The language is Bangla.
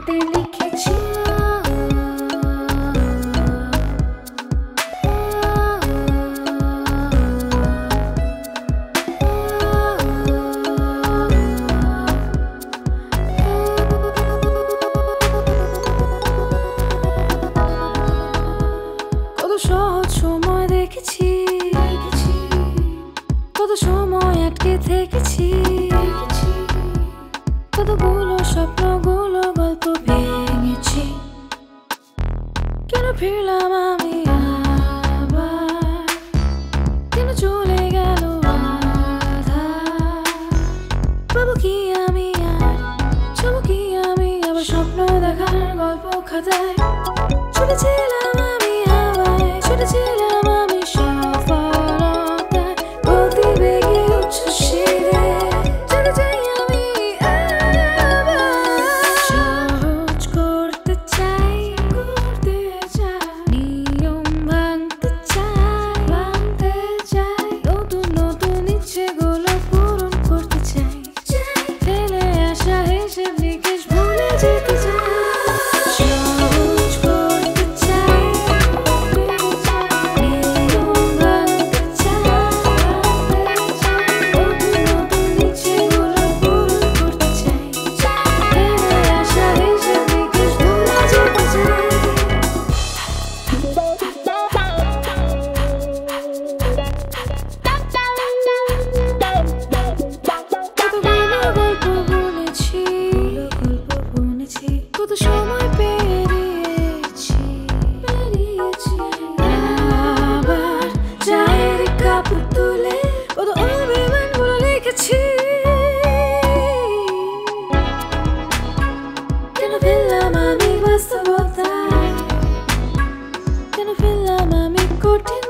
হাতে লিখেছি কত সহজ সময় দেখেছি কত সময় আটকে থেকেছি কতগুলো স্বপ্নগুলো গল্প ভেঙেছি কেন ফিরলাম আমি আবার কেন চলে গেল পাবো কি আমি আর যাবো কি আমি আবার স্বপ্ন দেখার গল্প খাতায় ছুটেছিলাম আমি হাওয়ায় ছুটেছিলাম আমি সফলতায় গতিবেগে উচ্ছ্বাসিতে চলে যাই আমি সহজ করতে চাই নিয়ম ভাঙতে চাই নতুন নতুন ইচ্ছেগুলো পূরণ করতে চাই ফেলে আসা হিসেব নিকেশ ভুলে যেতে চাই কত সময় পেরিয়েছি আবার চায়ের কাপ তুলে কত অভিমানগুলো লিখেছি কেন ফেললাম আমি বাস্তবতায় কেন ফেললাম আমি কঠিন